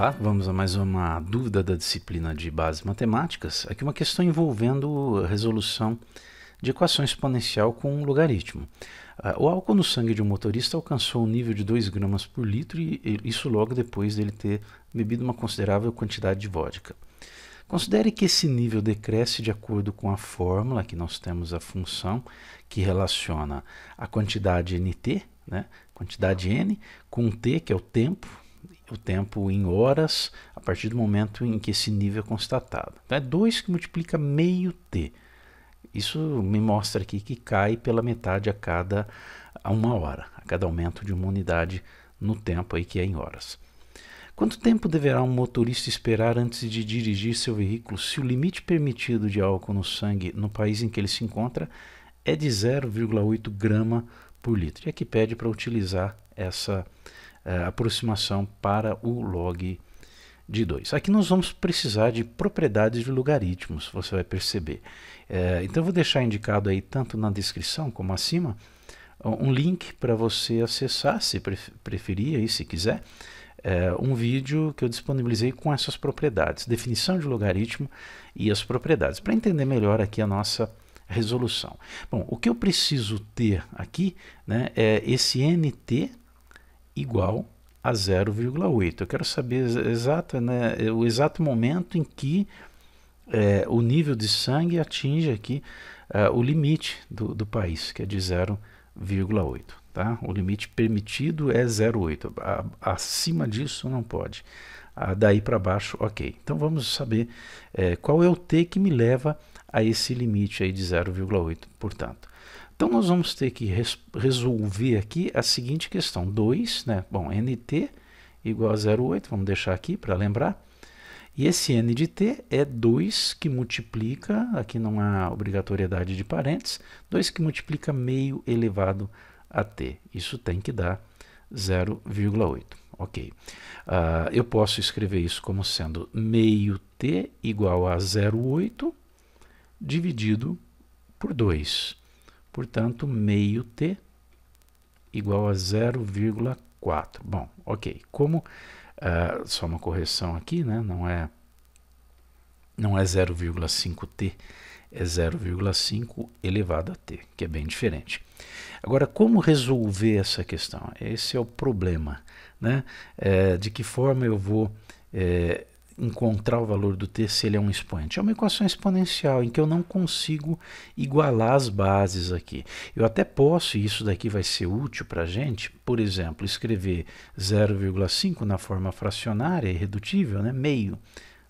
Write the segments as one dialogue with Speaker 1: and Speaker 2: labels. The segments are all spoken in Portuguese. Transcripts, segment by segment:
Speaker 1: Olá, vamos a mais uma dúvida da disciplina de bases matemáticas. Aqui uma questão envolvendo a resolução de equação exponencial com um logaritmo. O álcool no sangue de um motorista alcançou um nível de 2 gramas por litro e isso logo depois dele ter bebido uma considerável quantidade de vodka. Considere que esse nível decresce de acordo com a fórmula, que nós temos a função que relaciona a quantidade nt, quantidade n, com t, que é o tempo em horas, a partir do momento em que esse nível é constatado. Então é 2 que multiplica meio t. Isso me mostra aqui que cai pela metade a 1 hora, a cada aumento de uma unidade no tempo, aí, que é em horas. Quanto tempo deverá um motorista esperar antes de dirigir seu veículo se o limite permitido de álcool no sangue no país em que ele se encontra é de 0,8 grama por litro? E aqui pede para utilizar essa aproximação para o log de 2. Aqui nós vamos precisar de propriedades de logaritmos, você vai perceber. Então eu vou deixar indicado aí, tanto na descrição como acima, um link para você acessar, se preferir, aí, se quiser, um vídeo que eu disponibilizei com essas propriedades, definição de logaritmo e as propriedades, para entender melhor aqui a nossa resolução. Bom, o que eu preciso ter aqui, é esse nt igual a 0,8. Eu quero saber o exato momento em que o nível de sangue atinge aqui o limite do país, que é de 0,8. Tá? O limite permitido é 0,8. Acima disso não pode. Daí para baixo, ok. Então vamos saber qual é o t que me leva a esse limite aí de 0,8, portanto. Então nós vamos ter que resolver aqui a seguinte questão. 2, bom, nt igual a 0,8, vamos deixar aqui para lembrar. E esse n de t é 2 que multiplica, aqui não há obrigatoriedade de parênteses, 2 que multiplica meio elevado a t. Isso tem que dar 0,8. Ok. Eu posso escrever isso como sendo meio t igual a 0,8 dividido por 2. Portanto, meio t igual a 0,4. Bom, ok. Como, só uma correção aqui, não é 0,5t, é 0,5 elevado a t, que é bem diferente. Agora, como resolver essa questão? Esse é o problema, de que forma eu vou encontrar o valor do t se ele é um expoente. É uma equação exponencial em que eu não consigo igualar as bases aqui. Eu até posso, e isso daqui vai ser útil para a gente, por exemplo, escrever 0,5 na forma fracionária irredutível, meio.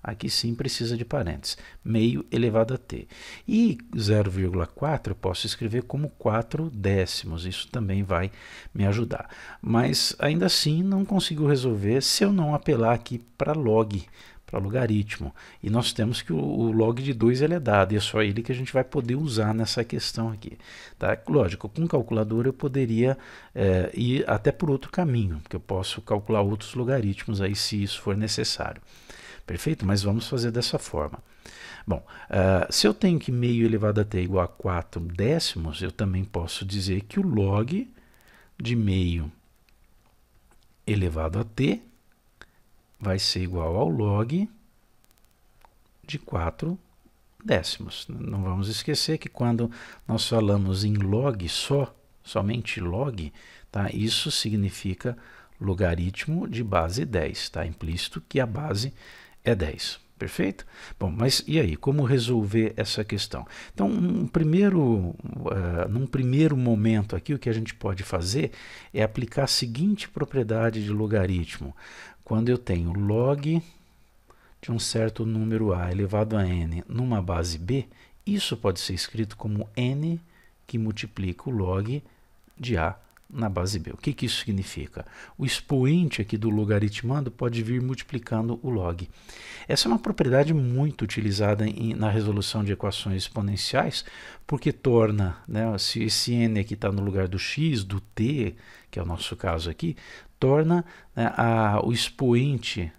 Speaker 1: Aqui sim precisa de parênteses. Meio elevado a t. E 0,4 eu posso escrever como 4 décimos. Isso também vai me ajudar. Mas ainda assim não consigo resolver se eu não apelar aqui para log, para logaritmo. E nós temos que o log de 2 ele é dado. E é só ele que a gente vai poder usar nessa questão aqui. Tá? Lógico, com calculadora eu poderia ir até por outro caminho. Porque eu posso calcular outros logaritmos aí se isso for necessário. Perfeito? Mas vamos fazer dessa forma. Bom, se eu tenho que meio elevado a t igual a 4 décimos, eu também posso dizer que o log de meio elevado a t vai ser igual ao log de 4 décimos. Não vamos esquecer que quando nós falamos em log somente log, tá? Isso significa logaritmo de base 10. Está implícito que a base é 10. Perfeito? Bom, mas e aí? Como resolver essa questão? Então, num primeiro momento aqui, o que a gente pode fazer é aplicar a seguinte propriedade de logaritmo. Quando eu tenho log de um certo número a elevado a n numa base b, isso pode ser escrito como n que multiplica o log de a na base b. O que isso significa? O expoente aqui do logaritmando pode vir multiplicando o log. Essa é uma propriedade muito utilizada na resolução de equações exponenciais, porque torna, se esse n aqui está no lugar do x, do t, que é o nosso caso aqui, torna o expoente,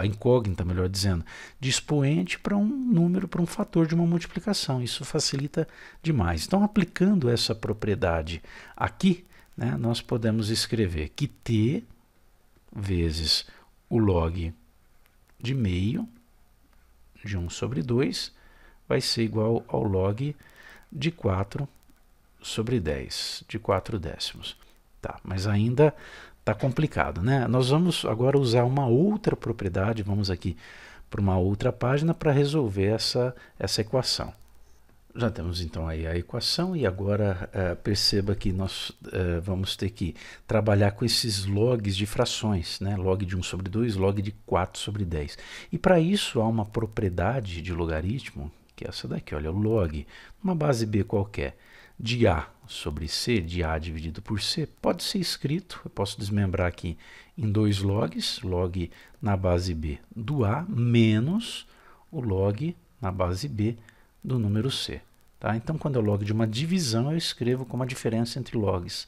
Speaker 1: a incógnita, melhor dizendo, de expoente para um número, para um fator de uma multiplicação. Isso facilita demais. Então, aplicando essa propriedade aqui, nós podemos escrever que t vezes o log de meio de 1 sobre 2 vai ser igual ao log de 4 sobre 10, de 4 décimos. Tá, mas ainda está complicado, né? Nós vamos agora usar uma outra propriedade, vamos aqui para uma outra página para resolver essa equação. Já temos então aí a equação e agora perceba que nós vamos ter que trabalhar com esses logs de frações, né? Log de 1 sobre 2, log de 4 sobre 10. E para isso há uma propriedade de logaritmo, que é essa daqui, olha, o log, uma base B qualquer, de A sobre C, de A dividido por C, pode ser escrito, eu posso desmembrar aqui em dois logs, log na base B do A menos o log na base B do número C. Tá? Então, quando é o log de uma divisão, eu escrevo como a diferença entre logs.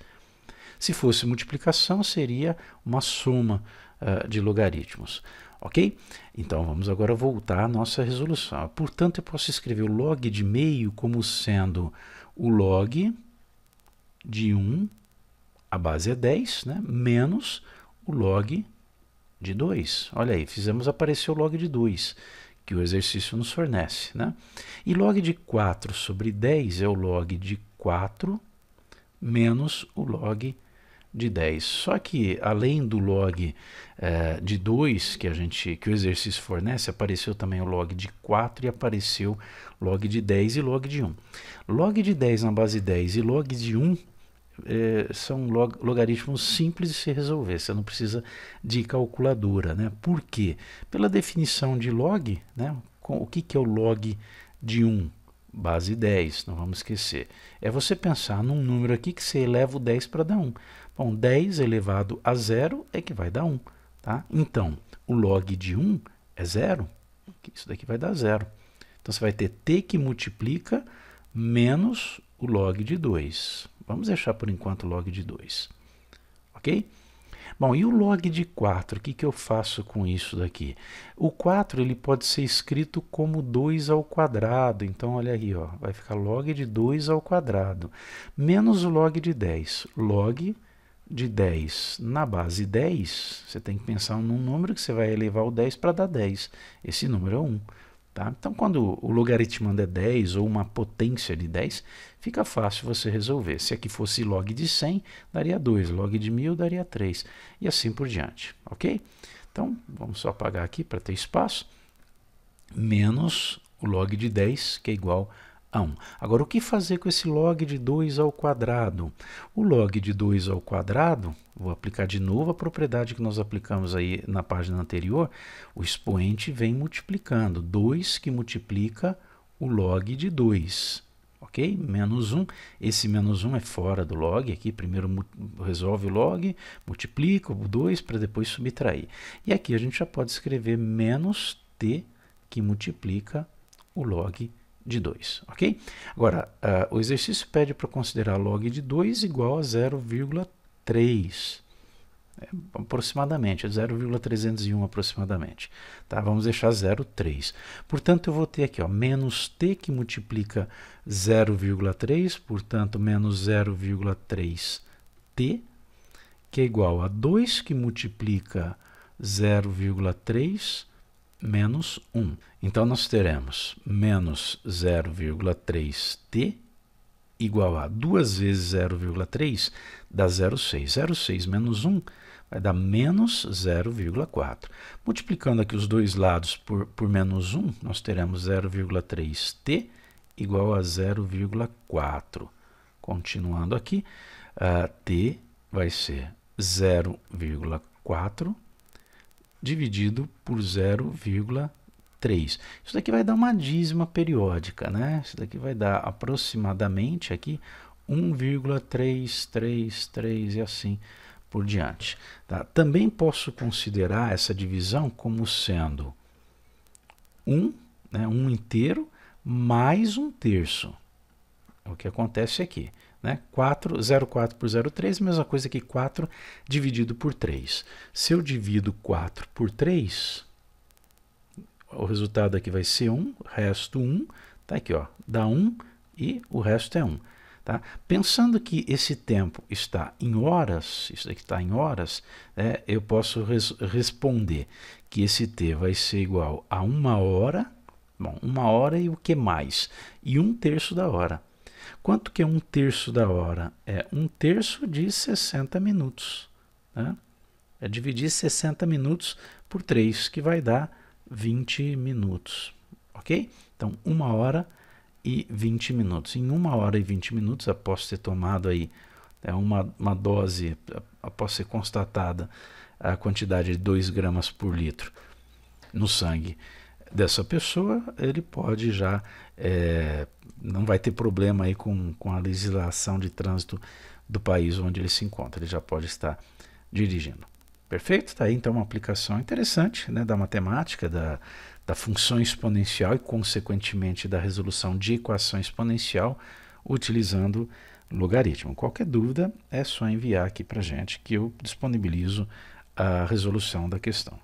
Speaker 1: Se fosse multiplicação, seria uma soma de logaritmos. Ok? Então, vamos agora voltar à nossa resolução. Portanto, eu posso escrever o log de meio como sendo o log de 1, a base é 10, né? Menos o log de 2. Olha aí, fizemos aparecer o log de 2, que o exercício nos fornece, né? E log de 4 sobre 10 é o log de 4 menos o log de 10. Só que, além do log de 2 que o exercício fornece, apareceu também o log de 4 e apareceu log de 10 e log de 1. Log de 10 na base 10 e log de 1 são logaritmos simples de se resolver, você não precisa de calculadora, né? Por quê? Pela definição de log, né? O que é o log de 1? Base 10, não vamos esquecer. É você pensar num número aqui que você eleva o 10 para dar 1. Bom, 10 elevado a 0 é que vai dar 1. Tá? Então, o log de 1 é 0. Isso daqui vai dar 0. Então, você vai ter t que multiplica menos o log de 2. Vamos deixar por enquanto o log de 2. Ok? Bom, e o log de 4? O que eu faço com isso daqui? O 4 ele pode ser escrito como 2 ao quadrado. Então, olha aí, ó, vai ficar log de 2 ao quadrado. Menos o log de 10. Log de 10 na base 10, você tem que pensar num número que você vai elevar o 10 para dar 10. Esse número é 1. Tá? Então, quando o logaritmando é 10 ou uma potência de 10, fica fácil você resolver. Se aqui fosse log de 100, daria 2. Log de 1000 daria 3. E assim por diante. Ok? Então, vamos só apagar aqui para ter espaço. Menos o log de 10, que é igual a 1. Agora, o que fazer com esse log de 2 ao quadrado? O log de 2 ao quadrado, vou aplicar de novo a propriedade que nós aplicamos aí na página anterior, o expoente vem multiplicando. 2 que multiplica o log de 2. Ok? Menos 1. Esse menos 1 é fora do log. Aqui primeiro resolve o log, multiplica o 2 para depois subtrair. E aqui a gente já pode escrever menos t que multiplica o log de 2, ok? Agora, o exercício pede para considerar log de 2 igual a 0,3, aproximadamente, 0,301 aproximadamente. Tá? Vamos deixar 0,3. Portanto, eu vou ter aqui, ó, menos t que multiplica 0,3, portanto, menos 0,3t, que é igual a 2 que multiplica 0,3 menos 1. Então, nós teremos menos 0,3t igual a 2 vezes 0,3 dá 0,6. 0,6 menos 1 vai dar menos 0,4. Multiplicando aqui os dois lados por menos 1, nós teremos 0,3t igual a 0,4. Continuando aqui, t vai ser 0,4 dividido por 0,3. Isso daqui vai dar uma dízima periódica, né? Isso daqui vai dar aproximadamente aqui 1,333 e assim por diante. Tá? Também posso considerar essa divisão como sendo 1, né, 1 inteiro, mais 1/3. É o que acontece aqui. Né? 0,4 por 0,3, mesma coisa que 4 dividido por 3. Se eu divido 4 por 3, o resultado aqui vai ser 1, resto 1, tá aqui, ó, dá 1 e o resto é 1. Tá? Pensando que esse tempo está em horas, isso aqui está em horas, eu posso responder que esse t vai ser igual a 1 hora, bom, 1 hora e o que mais? E 1/3 da hora. Quanto que é 1/3 da hora? É 1/3 de 60 minutos. Né? É dividir 60 minutos por 3, que vai dar 20 minutos. Ok? Então, 1 hora e 20 minutos. Em 1 hora e 20 minutos, após ter tomado aí uma dose, após ser constatada a quantidade de 2 gramas por litro no sangue dessa pessoa, ele pode já, não vai ter problema aí com a legislação de trânsito do país onde ele se encontra, ele já pode estar dirigindo. Perfeito? Está aí então uma aplicação interessante, né, da matemática, da função exponencial e, consequentemente, da resolução de equação exponencial utilizando logaritmo. Qualquer dúvida é só enviar aqui para a gente que eu disponibilizo a resolução da questão.